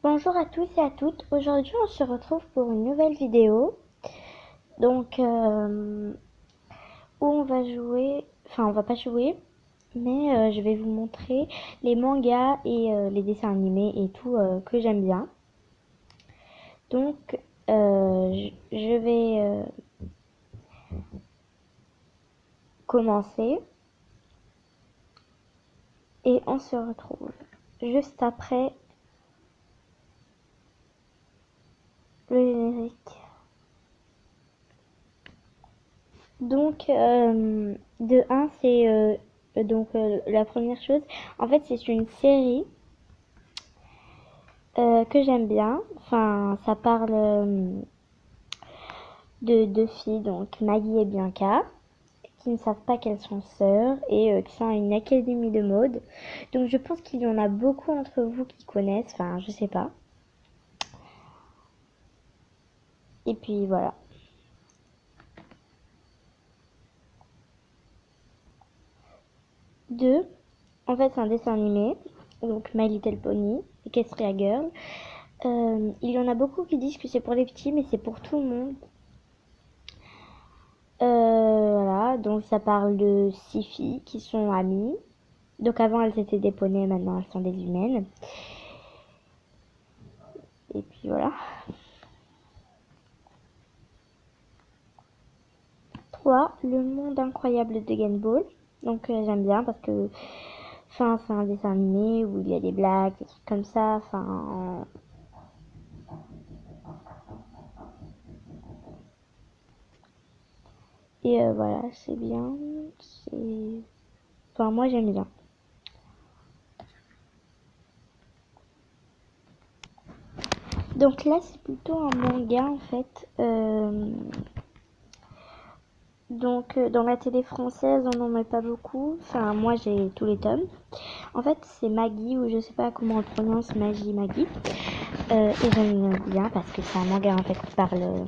Bonjour à tous et à toutes. Aujourd'hui, on se retrouve pour une nouvelle vidéo. Donc, où on va jouer, enfin, on va pas jouer, mais je vais vous montrer les mangas et les dessins animés et tout que j'aime bien. Donc, je vais commencer et on se retrouve juste après le générique. Donc, de un, c'est la première chose. En fait, c'est une série que j'aime bien. Enfin, ça parle de deux filles, donc Maggie et Bianca, qui ne savent pas qu'elles sont sœurs et qui sont à une académie de mode. Donc, je pense qu'il y en a beaucoup entre vous qui connaissent. Enfin, je sais pas. Et puis voilà. Deux, en fait, c'est un dessin animé. Donc, My Little Pony, Equestria Girl. Il y en a beaucoup qui disent que c'est pour les petits, mais c'est pour tout le monde. Voilà, donc ça parle de six filles qui sont amies. Donc avant elles étaient des poneys, maintenant elles sont des humaines. Et puis voilà. 3. Le monde incroyable de Gumball. Donc j'aime bien parce que enfin, c'est un dessin animé où il y a des blagues, des trucs comme ça. Enfin, et voilà, c'est bien. C'est... Enfin, moi j'aime bien. Donc là, c'est plutôt un manga en fait. Donc dans la télé française, on n'en met pas beaucoup. Enfin, moi j'ai tous les tomes. En fait, c'est Maggie, ou je sais pas comment on prononce Maggie. Et j'aime bien parce que c'est un manga en fait qui parle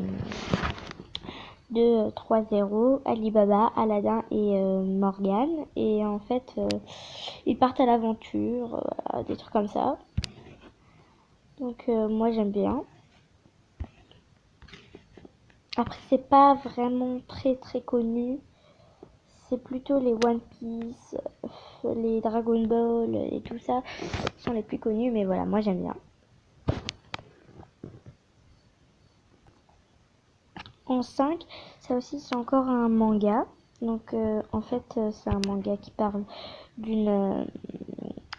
de trois héros, Alibaba, Aladdin et Morgane. Et en fait, ils partent à l'aventure, des trucs comme ça. Donc moi j'aime bien. Après, c'est pas vraiment très connu. C'est plutôt les One Piece, les Dragon Ball et tout ça qui sont les plus connus. Mais voilà, moi j'aime bien. En 5, ça aussi c'est encore un manga. Donc en fait c'est un manga qui parle de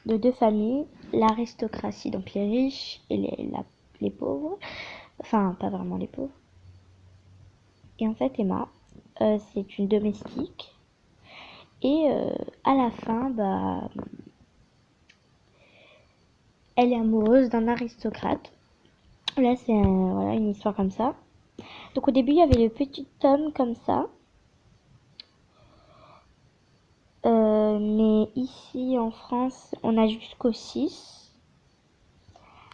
deux familles, l'aristocratie, donc les riches et les pauvres. Enfin pas vraiment les pauvres. Et en fait Emma, c'est une domestique. Et à la fin, bah, elle est amoureuse d'un aristocrate. Là c'est voilà, une histoire comme ça. Donc au début il y avait le petit tome comme ça. Mais ici en France, on a jusqu'au 6.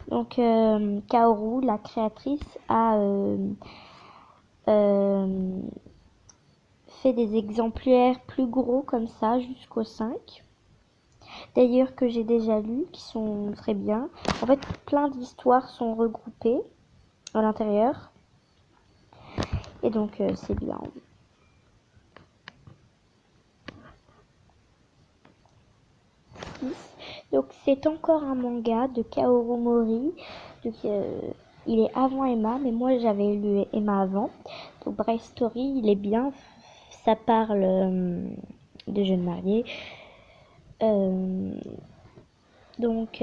Donc Kaoru, la créatrice, a euh, fait des exemplaires plus gros comme ça jusqu'au 5. D'ailleurs que j'ai déjà lu, qui sont très bien. En fait, plein d'histoires sont regroupées à l'intérieur. Et donc c'est bien. Donc c'est encore un manga de Kaoru Mori. Donc, il est avant Emma, mais moi j'avais lu Emma avant. Donc Brave Story, il est bien. Ça parle de jeunes mariés. Euh, donc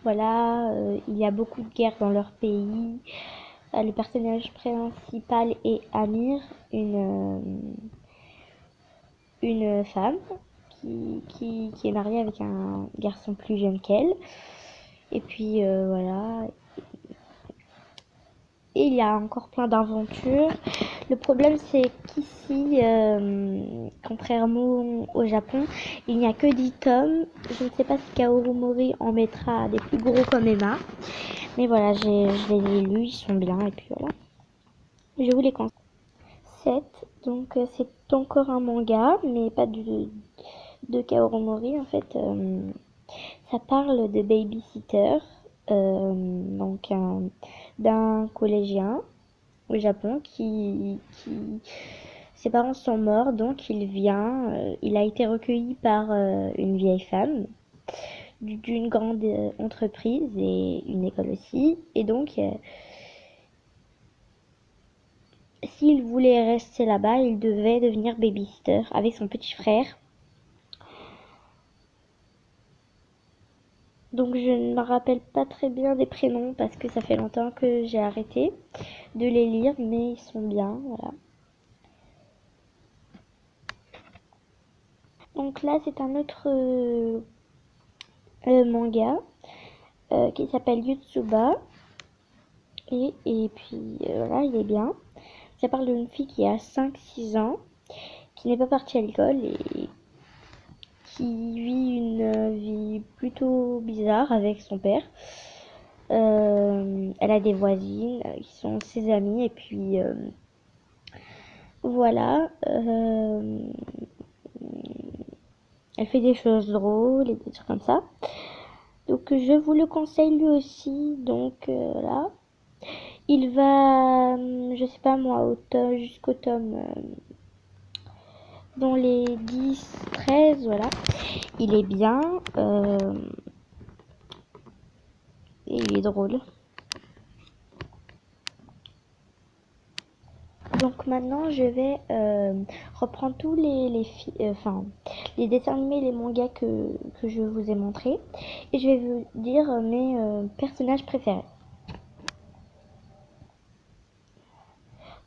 voilà, il y a beaucoup de guerres dans leur pays. Le personnage principal est Amir, une femme qui est mariée avec un garçon plus jeune qu'elle. Et puis voilà. Et il y a encore plein d'aventures. Le problème, c'est qu'ici, contrairement au Japon, il n'y a que 10 tomes. Je ne sais pas si Kaoru Mori en mettra des plus gros comme Emma. Mais voilà, je les ai lus, ils sont bien. Et puis voilà. Je vous les conseille. 7. Donc, c'est encore un manga, mais pas de Kaoru Mori en fait. Ça parle de babysitter, donc d'un collégien au Japon qui ses parents sont morts, donc il vient, il a été recueilli par une vieille femme d'une grande entreprise et une école aussi. Et donc, s'il voulait rester là-bas, il devait devenir babysitter avec son petit frère. Donc je ne me rappelle pas très bien des prénoms parce que ça fait longtemps que j'ai arrêté de les lire, mais ils sont bien, voilà. Donc là, c'est un autre manga qui s'appelle Yotsuba. Et puis voilà, il est bien. Ça parle d'une fille qui a 5-6 ans, qui n'est pas partie à l'école et qui vit une vie plutôt bizarre avec son père. Elle a des voisines qui sont ses amies et puis voilà. Elle fait des choses drôles et des trucs comme ça. Donc je vous le conseille lui aussi. Donc là, il va, je sais pas moi, jusqu'au tome dans les 10-13, voilà. Il est bien et il est drôle. Donc maintenant, je vais reprendre tous les dessins animés, les mangas que je vous ai montrés. Et je vais vous dire mes personnages préférés.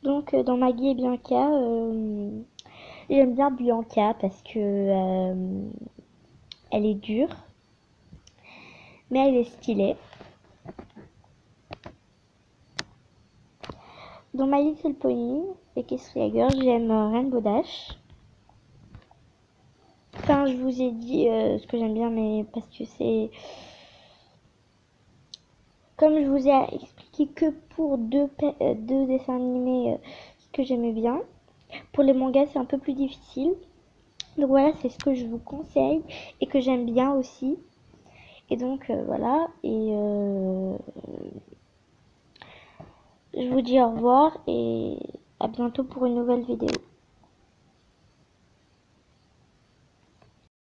Donc dans Maggie et Bianca, j'aime bien Bianca parce que elle est dure, mais elle est stylée. Dans My Little Pony et Kesria Girl, j'aime Rainbow Dash. Enfin, je vous ai dit ce que j'aime bien, mais parce que c'est... Comme je vous ai expliqué que pour deux dessins animés ce que j'aimais bien, pour les mangas c'est un peu plus difficile. Donc voilà, c'est ce que je vous conseille et que j'aime bien aussi. Et donc voilà, et je vous dis au revoir et à bientôt pour une nouvelle vidéo.